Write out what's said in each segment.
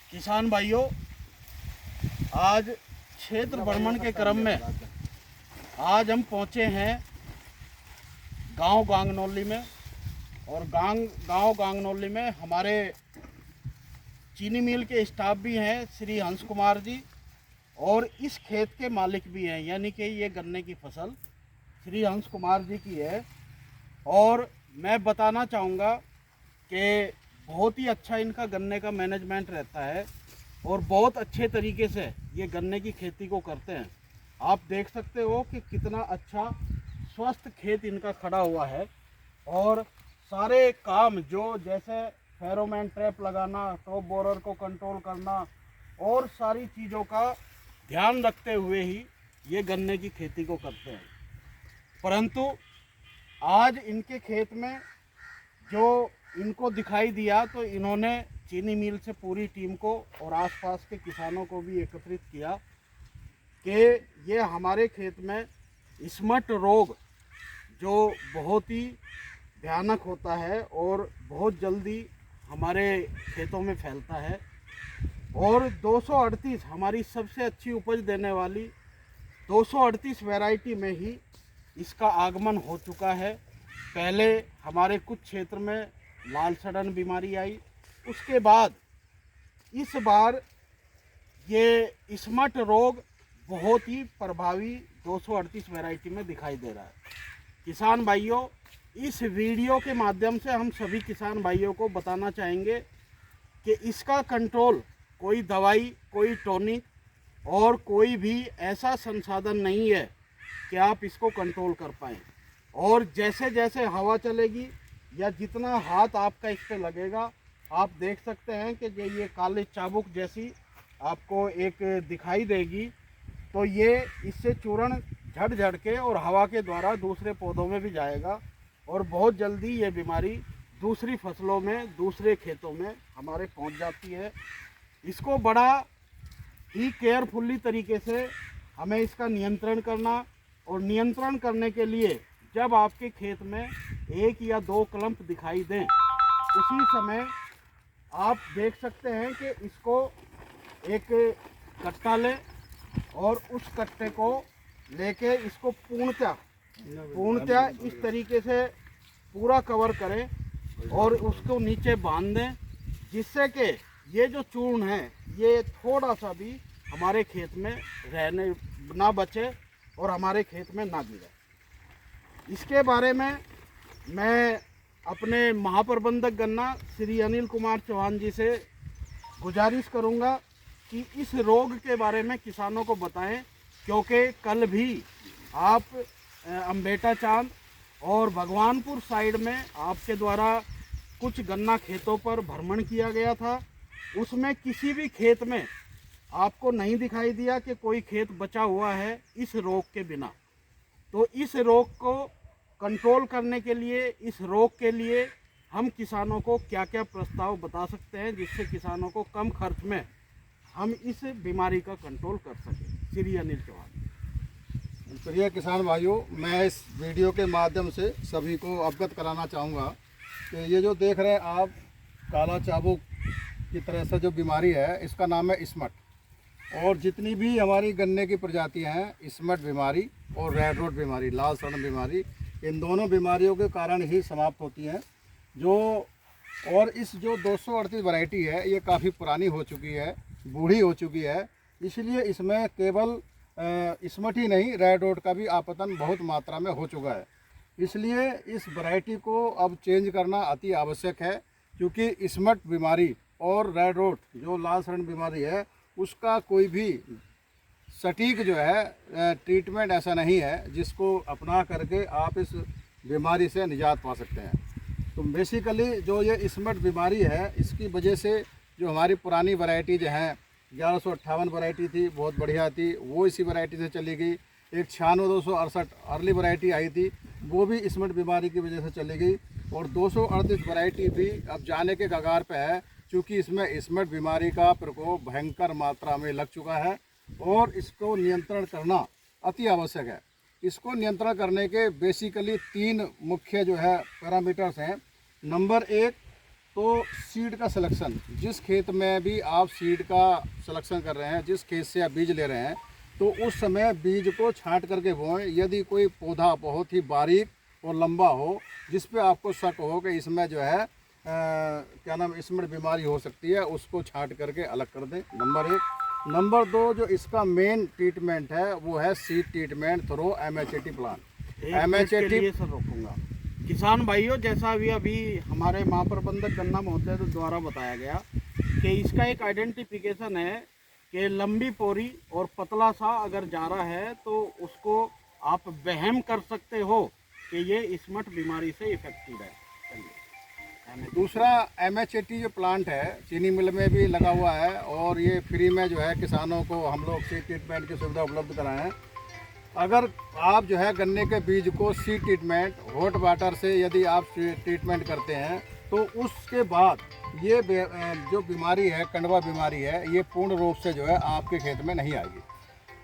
किसान भाइयों, आज क्षेत्र भ्रमण के क्रम में आज हम पहुंचे हैं गांव गांगनौली में। और गांव गांगनौली में हमारे चीनी मिल के स्टाफ भी हैं, श्री हंस कुमार जी, और इस खेत के मालिक भी हैं, यानी कि ये गन्ने की फसल श्री हंस कुमार जी की है। और मैं बताना चाहूँगा कि बहुत ही अच्छा इनका गन्ने का मैनेजमेंट रहता है और बहुत अच्छे तरीके से ये गन्ने की खेती को करते हैं। आप देख सकते हो कि कितना अच्छा स्वस्थ खेत इनका खड़ा हुआ है। और सारे काम जो जैसे फेरोमोन ट्रैप लगाना, टॉप बोरर को कंट्रोल करना और सारी चीज़ों का ध्यान रखते हुए ही ये गन्ने की खेती को करते हैं। परंतु आज इनके खेत में जो इनको दिखाई दिया तो इन्होंने चीनी मिल से पूरी टीम को और आसपास के किसानों को भी एकत्रित किया कि ये हमारे खेत में स्मट रोग जो बहुत ही भयानक होता है और बहुत जल्दी हमारे खेतों में फैलता है, और 238 हमारी सबसे अच्छी उपज देने वाली 238 वैरायटी में ही इसका आगमन हो चुका है। पहले हमारे कुछ क्षेत्र में लाल सड़न बीमारी आई, उसके बाद इस बार ये स्मट रोग बहुत ही प्रभावी 238 वैरायटी में दिखाई दे रहा है। किसान भाइयों, इस वीडियो के माध्यम से हम सभी किसान भाइयों को बताना चाहेंगे कि इसका कंट्रोल कोई दवाई, कोई टॉनिक और कोई भी ऐसा संसाधन नहीं है कि आप इसको कंट्रोल कर पाएँ। और जैसे जैसे हवा चलेगी या जितना हाथ आपका इस पर लगेगा, आप देख सकते हैं कि ये काले चाबुक जैसी आपको एक दिखाई देगी, तो ये इससे चूर्ण झड़ झड़ के और हवा के द्वारा दूसरे पौधों में भी जाएगा और बहुत जल्दी ये बीमारी दूसरी फसलों में, दूसरे खेतों में हमारे पहुंच जाती है। इसको बड़ा ही केयरफुली तरीके से हमें इसका नियंत्रण करना, और नियंत्रण करने के लिए जब आपके खेत में 1 या 2 क्लम्प दिखाई दें, उसी समय आप देख सकते हैं कि इसको एक कट्टा लें और उस कट्टे को लेके इसको पूर्णतः इस तरीके से पूरा कवर करें और उसको नीचे बांध दें, जिससे कि ये जो चूर्ण है ये थोड़ा सा भी हमारे खेत में रहने ना बचे और हमारे खेत में ना गिरे। इसके बारे में मैं अपने महाप्रबंधक गन्ना श्री अनिल कुमार चौहान जी से गुजारिश करूंगा कि इस रोग के बारे में किसानों को बताएं, क्योंकि कल भी आप अम्बेटा चांद और भगवानपुर साइड में आपके द्वारा कुछ गन्ना खेतों पर भ्रमण किया गया था। उसमें किसी भी खेत में आपको नहीं दिखाई दिया कि कोई खेत बचा हुआ है इस रोग के बिना। तो इस रोग को कंट्रोल करने के लिए, इस रोग के लिए हम किसानों को क्या क्या प्रस्ताव बता सकते हैं जिससे किसानों को कम खर्च में हम इस बीमारी का कंट्रोल कर सकें। श्री अनिल चौहान। प्रिय किसान भाइयों, मैं इस वीडियो के माध्यम से सभी को अवगत कराना चाहूँगा कि ये जो देख रहे हैं आप, काला चाबुक की तरह से जो बीमारी है, इसका नाम है स्मट। और जितनी भी हमारी गन्ने की प्रजातियां हैं, स्मट बीमारी और रेड रोड बीमारी, लाल सड़न बीमारी, इन दोनों बीमारियों के कारण ही समाप्त होती हैं। और इस जो 238 वैरायटी है, ये काफ़ी पुरानी हो चुकी है, बूढ़ी हो चुकी है, इसलिए इसमें केवल स्मट ही नहीं, रेड रोड का भी आपतन बहुत मात्रा में हो चुका है। इसलिए इस वैरायटी को अब चेंज करना अति आवश्यक है, क्योंकि स्मट बीमारी और रेड रोड जो लाल सड़न बीमारी है, उसका कोई भी सटीक जो है ट्रीटमेंट ऐसा नहीं है जिसको अपना करके आप इस बीमारी से निजात पा सकते हैं। तो बेसिकली जो ये स्मट बीमारी है, इसकी वजह से जो हमारी पुरानी वैरायटी जो हैं, 1158 वैरायटी थी, बहुत बढ़िया थी, वो इसी वैरायटी से चली गई। एक 96-268 अर्ली वैरायटी आई थी, वो भी स्मट बीमारी की वजह से चली गई। और 238 वैरायटी भी अब जाने के कगार पे है, क्योंकि इसमें स्मट बीमारी का प्रकोप भयंकर मात्रा में लग चुका है और इसको नियंत्रण करना अति आवश्यक है। इसको नियंत्रण करने के बेसिकली 3 मुख्य जो है पैरामीटर्स हैं। नंबर 1, तो सीड का सिलेक्शन, जिस खेत में भी आप सीड का सिलेक्शन कर रहे हैं, जिस खेत से आप बीज ले रहे हैं, तो उस समय बीज को छांट करके बोएं। यदि कोई पौधा बहुत ही बारीक और लंबा हो जिस पे आपको शक हो कि इसमें जो है क्या नाम इसमें बीमारी हो सकती है, उसको छांट करके अलग कर दें, नंबर 1। नंबर 2, जो इसका मेन ट्रीटमेंट है वो है seed treatment through MHT plant. MHT sir रोकूंगा। किसान भाइयों, जैसा अभी हमारे महाप्रबंधक गन्ना महोदय द्वारा बताया गया कि इसका एक आइडेंटिफिकेशन है कि लंबी पोरी और पतला सा अगर जा रहा है तो उसको आप वहम कर सकते हो कि ये स्मट बीमारी से इफेक्टेड है। दूसरा MHT जो प्लांट है चीनी मिल में भी लगा हुआ है और ये फ्री में जो है किसानों को हम लोग सीड ट्रीटमेंट की सुविधा उपलब्ध कराएं हैं। अगर आप जो है गन्ने के बीज को सीड ट्रीटमेंट हॉट वाटर से यदि आप ट्रीटमेंट करते हैं तो उसके बाद ये जो बीमारी है, कंडवा बीमारी है, ये पूर्ण रूप से जो है आपके खेत में नहीं आएगी।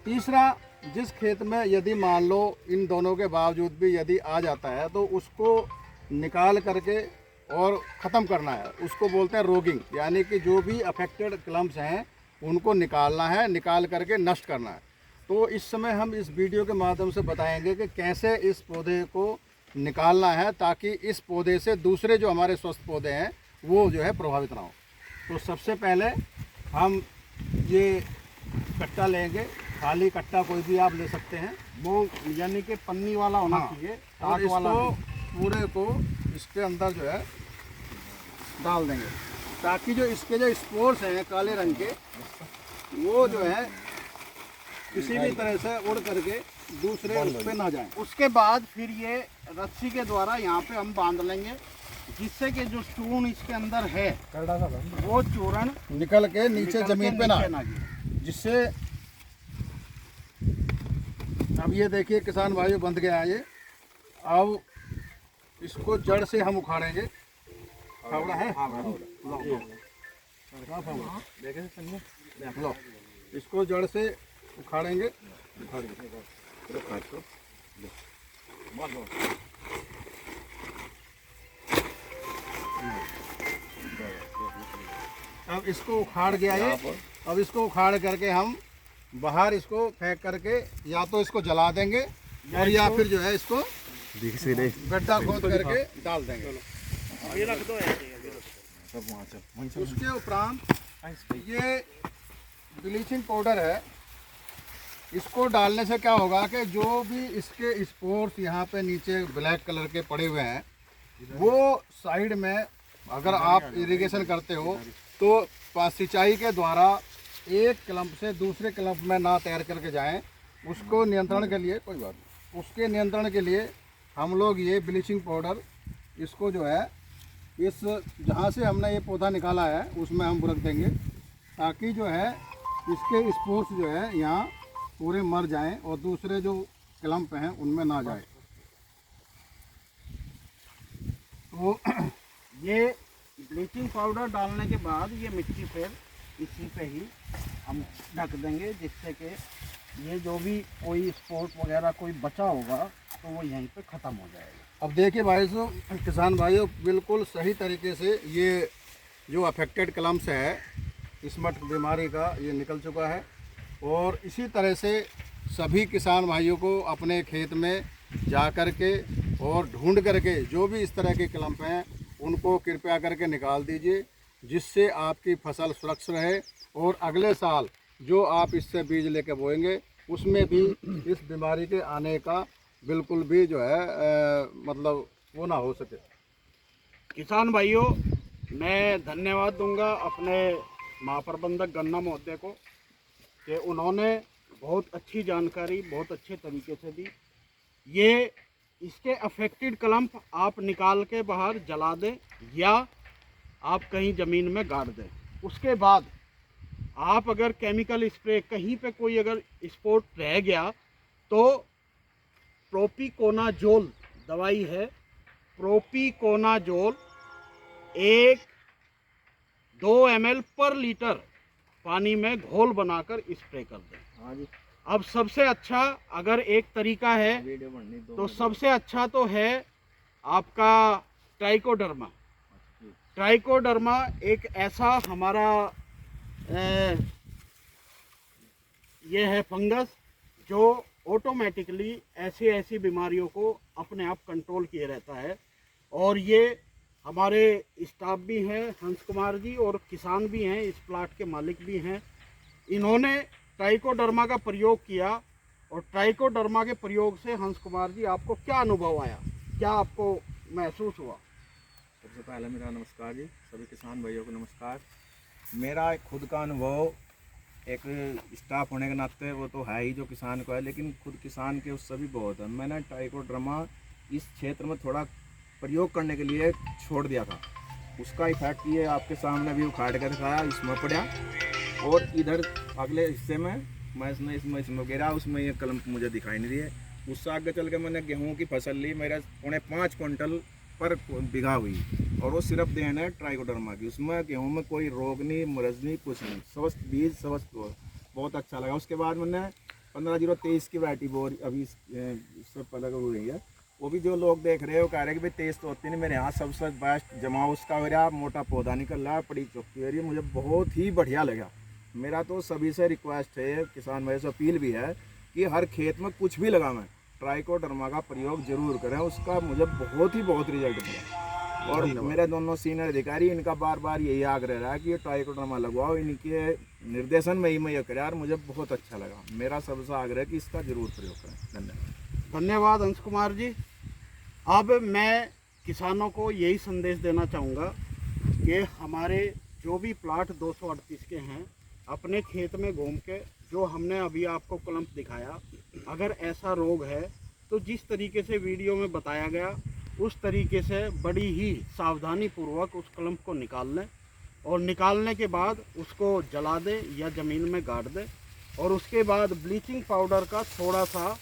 तीसरा, जिस खेत में यदि मान लो इन दोनों के बावजूद भी यदि आ जाता है तो उसको निकाल करके और ख़त्म करना है, उसको बोलते हैं रोगिंग, यानी कि जो भी अफेक्टेड क्लम्स हैं उनको निकालना है, निकाल करके नष्ट करना है। तो इस समय हम इस वीडियो के माध्यम से बताएंगे कि कैसे इस पौधे को निकालना है ताकि इस पौधे से दूसरे जो हमारे स्वस्थ पौधे हैं वो जो है प्रभावित ना हो। तो सबसे पहले हम ये कट्टा लेंगे, खाली कट्टा कोई भी आप ले सकते हैं, वो यानी कि पन्नी वाला होना चाहिए, और इसको पूरे को इसके अंदर जो है डाल देंगे ताकि जो इसके जो स्पोर्स हैं काले रंग के वो जो है किसी भी तरह से उड़ करके दूसरे उस पे ना जाए। उसके बाद फिर ये रस्सी के द्वारा यहाँ पे हम बांध लेंगे जिससे कि जो चूर्ण इसके अंदर है वो चूर्ण निकल के नीचे जमीन पे ना गिरे, जिससे अब ये देखिए किसान भाइयों बंध गया है ये। अब इसको जड़ से हम उखाड़ेंगे। फावड़ा है? लो, इसको जड़ से उखाड़ेंगे। अब इसको उखाड़ गया है। अब इसको उखाड़ करके हम बाहर इसको फेंक करके या तो इसको जला देंगे और या फिर जो है इसको गड्ढा खोद करके डाल देंगे। उसके उपरांत ये ब्लीचिंग पाउडर है, इसको डालने से क्या होगा कि जो भी इसके स्पोर्स यहाँ पे नीचे ब्लैक कलर के पड़े हुए हैं वो साइड में अगर आप इरिगेशन करते हो तो सिंचाई के द्वारा एक क्लम्प से दूसरे क्लम्प में ना तैर करके जाएं, उसको नियंत्रण के लिए कोई बात नहीं, उसके नियंत्रण के लिए हम लोग ये ब्लीचिंग पाउडर इसको जो है इस जहाँ से हमने ये पौधा निकाला है उसमें हम बुरक देंगे ताकि जो है इसके स्पोर्स जो है यहाँ पूरे मर जाएं और दूसरे जो क्लम्प हैं उनमें ना जाए। तो ये ब्लीचिंग पाउडर डालने के बाद ये मिट्टी फिर इसी पे ही हम ढक देंगे जिससे कि ये जो भी कोई स्पॉट वगैरह कोई बचा होगा तो वो यहीं पे ख़त्म हो जाएगा। अब देखिए भाइयों, किसान भाइयों, बिल्कुल सही तरीके से ये जो अफेक्टेड क्लम्स है स्मट बीमारी का ये निकल चुका है और इसी तरह से सभी किसान भाइयों को अपने खेत में जा कर के और ढूंढ करके जो भी इस तरह के क्लम्प हैं उनको कृपया करके निकाल दीजिए जिससे आपकी फसल सुरक्षित रहे और अगले साल जो आप इससे बीज लेके बोएंगे उसमें भी इस बीमारी के आने का बिल्कुल भी जो है मतलब वो ना हो सके। किसान भाइयों, मैं धन्यवाद दूंगा अपने महाप्रबंधक गन्ना महोदय को कि उन्होंने बहुत अच्छी जानकारी बहुत अच्छे तरीके से दी। ये इसके अफेक्टेड क्लम्प आप निकाल के बाहर जला दें या आप कहीं ज़मीन में गाड़ दें। उसके बाद आप अगर केमिकल स्प्रे कहीं पे कोई अगर स्पॉट रह गया तो प्रोपिकोनाजोल दवाई है, प्रोपिकोनाजोल 2 ml पर लीटर पानी में घोल बनाकर स्प्रे कर दें। अब सबसे अच्छा अगर एक तरीका है तो सबसे अच्छा तो है आपका ट्राइकोडर्मा। ट्राइकोडर्मा एक ऐसा हमारा ये है फंगस जो ऑटोमेटिकली ऐसी बीमारियों को अपने आप कंट्रोल किए रहता है। और ये हमारे स्टाफ भी हैं, हंस कुमार जी, और किसान भी हैं, इस प्लाट के मालिक भी हैं। इन्होंने ट्राइकोडर्मा का प्रयोग किया और ट्राइकोडर्मा के प्रयोग से हंस कुमार जी आपको क्या अनुभव आया, क्या आपको महसूस हुआ? सबसे पहले मेरा नमस्कार जी, सभी किसान भाइयों को नमस्कार। मेरा खुद का अनुभव एक स्टाफ होने के नाते वो तो है ही जो किसान को है, लेकिन खुद किसान के उससे भी बहुत है। मैंने ट्राइकोडर्मा इस क्षेत्र में थोड़ा प्रयोग करने के लिए छोड़ दिया था। उसका इफेक्ट ये आपके सामने भी उखाड़ कर दिखाया, इसमें पड़ा और इधर अगले हिस्से में मैं इसमें गिरा, उसमें ये कलम मुझे दिखाई नहीं दिए। उससे आगे चल के मैंने गेहूँ की फसल ली, मेरा 5.5 क्विंटल पर बीघा हुई, और वो सिर्फ देन है ट्राइकोडर्मा की। उसमें गेहूं में कोई रोग नहीं, मरज नहीं, कुछ नहीं, स्वस्थ बीज, स्वस्थ बहुत अच्छा लगा। उसके बाद मैंने 15-0-23 की वैरायटी बोर अभी इससे पहले हो रही है, वो भी जो लोग देख रहे हो कह रहे हैं कि भाई तेज तो होती नहीं, मेरे यहाँ सबसे बेस्ट जमाव उसका हो रहा, मोटा पौधा निकल रहा, बड़ी चौकी हो रही है, मुझे बहुत ही बढ़िया लगा। मेरा तो सभी से रिक्वेस्ट है, किसान भाई से अपील भी है कि हर खेत में कुछ भी लगा मैं ट्राइकोडर्मा का प्रयोग जरूर करें। उसका मुझे बहुत रिजल्ट मिला। और मेरे दोनों सीनियर अधिकारी, इनका बार बार यही आग्रह रहा कि ये ट्राइकोडर्मा लगवाओ, इनके निर्देशन में ही मैं ये करा और मुझे बहुत अच्छा लगा। मेरा सबसे आग्रह है कि इसका जरूर प्रयोग करें। धन्यवाद। धन्यवाद हंस कुमार जी। अब मैं किसानों को यही संदेश देना चाहूँगा कि हमारे जो भी प्लाट 238 के हैं, अपने खेत में घूम के जो हमने अभी आपको क्लम्प दिखाया, अगर ऐसा रोग है तो जिस तरीके से वीडियो में बताया गया उस तरीके से बड़ी ही सावधानी पूर्वक उस क्लम्प को निकाल लें, और निकालने के बाद उसको जला दें या ज़मीन में गाड़ दें, और उसके बाद ब्लीचिंग पाउडर का थोड़ा सा,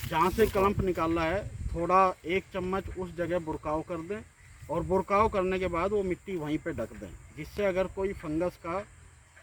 जहाँ से क्लम्प निकाला है, थोड़ा 1 चम्मच उस जगह बुरकाव कर दें, और बुरकाव करने के बाद वो मिट्टी वहीं पे ढक दें, जिससे अगर कोई फंगस का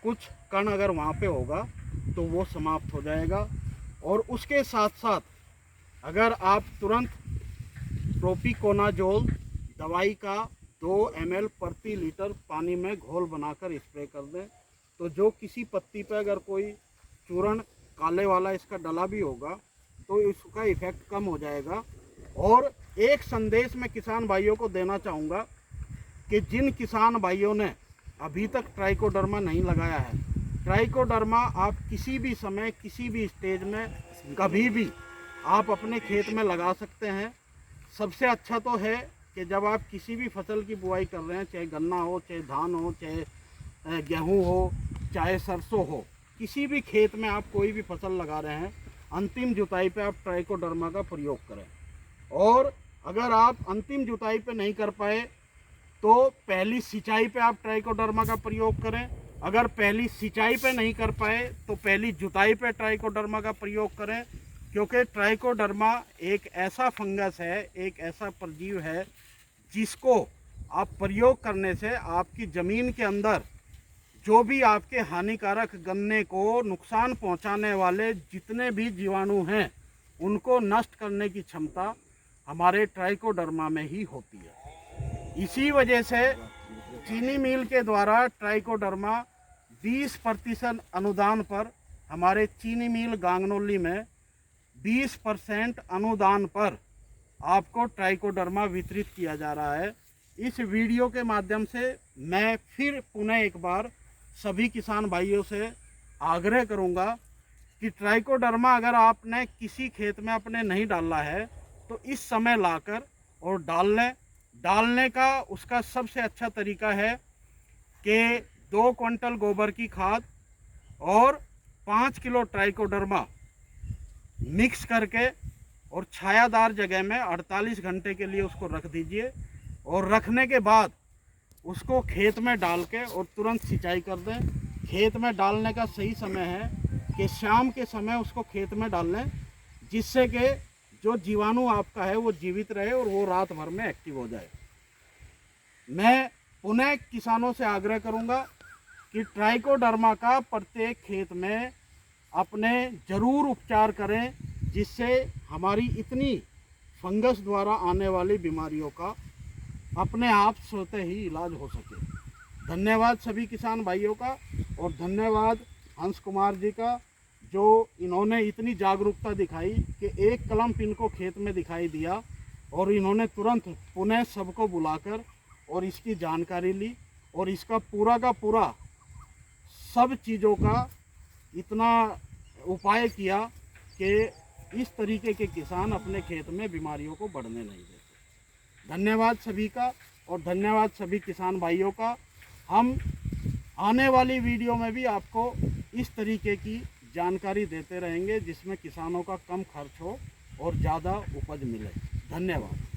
कुछ कण अगर वहाँ पे होगा तो वो समाप्त हो जाएगा। और उसके साथ साथ अगर आप तुरंत प्रोपिकोनाजोल दवाई का 2 ml प्रति लीटर पानी में घोल बनाकर स्प्रे कर दें, तो जो किसी पत्ती पर अगर कोई चूर्ण काले वाला इसका डला भी होगा तो इसका इफ़ेक्ट कम हो जाएगा। और एक संदेश मैं किसान भाइयों को देना चाहूँगा कि जिन किसान भाइयों ने अभी तक ट्राइकोडर्मा नहीं लगाया है, ट्राइकोडर्मा आप किसी भी समय, किसी भी स्टेज में, कभी भी आप अपने खेत में लगा सकते हैं। सबसे अच्छा तो है कि जब आप किसी भी फसल की बुआई कर रहे हैं, चाहे गन्ना हो, चाहे धान हो, चाहे गेहूं हो, चाहे सरसों हो, किसी भी खेत में आप कोई भी फसल लगा रहे हैं, अंतिम जुताई पे आप ट्राइकोडर्मा का प्रयोग करें। और अगर आप अंतिम जुताई पे नहीं कर पाए तो पहली सिंचाई पे आप ट्राइकोडर्मा का प्रयोग करें। अगर पहली सिंचाई पे नहीं कर पाए तो पहली जुताई पे ट्राइकोडर्मा का प्रयोग करें, क्योंकि ट्राइकोडर्मा एक ऐसा फंगस है, एक ऐसा परजीव है जिसको आप प्रयोग करने से आपकी ज़मीन के अंदर जो भी आपके हानिकारक गन्ने को नुकसान पहुंचाने वाले जितने भी जीवाणु हैं, उनको नष्ट करने की क्षमता हमारे ट्राइकोडर्मा में ही होती है। इसी वजह से चीनी मिल के द्वारा ट्राइकोडर्मा 20% अनुदान पर, हमारे चीनी मिल गांगनौली में 20% अनुदान पर आपको ट्राइकोडर्मा वितरित किया जा रहा है। इस वीडियो के माध्यम से मैं फिर पुनः एक बार सभी किसान भाइयों से आग्रह करूंगा कि ट्राइकोडर्मा अगर आपने किसी खेत में अपने नहीं डाला है तो इस समय लाकर और डाल लें। डालने का उसका सबसे अच्छा तरीका है कि 2 क्विंटल गोबर की खाद और 5 किलो ट्राइकोडर्मा मिक्स करके और छायादार जगह में 48 घंटे के लिए उसको रख दीजिए, और रखने के बाद उसको खेत में डाल के और तुरंत सिंचाई कर दें। खेत में डालने का सही समय है कि शाम के समय उसको खेत में डाल लें, जिससे कि जो जीवाणु आपका है वो जीवित रहे और वो रात भर में एक्टिव हो जाए। मैं पुनः किसानों से आग्रह करूंगा कि ट्राइकोडर्मा का प्रत्येक खेत में अपने ज़रूर उपचार करें, जिससे हमारी इतनी फंगस द्वारा आने वाली बीमारियों का अपने आप स्वतः ही इलाज हो सके। धन्यवाद सभी किसान भाइयों का, और धन्यवाद हंस कुमार जी का, जो इन्होंने इतनी जागरूकता दिखाई कि एक क्लम्प इनको खेत में दिखाई दिया और इन्होंने तुरंत पुनः सबको बुलाकर और इसकी जानकारी ली और इसका पूरा का पूरा सब चीज़ों का इतना उपाय किया कि इस तरीके के किसान अपने खेत में बीमारियों को बढ़ने नहीं देते। धन्यवाद सभी का, और धन्यवाद सभी किसान भाइयों का। हम आने वाली वीडियो में भी आपको इस तरीके की जानकारी देते रहेंगे जिसमें किसानों का कम खर्च हो और ज़्यादा उपज मिले। धन्यवाद।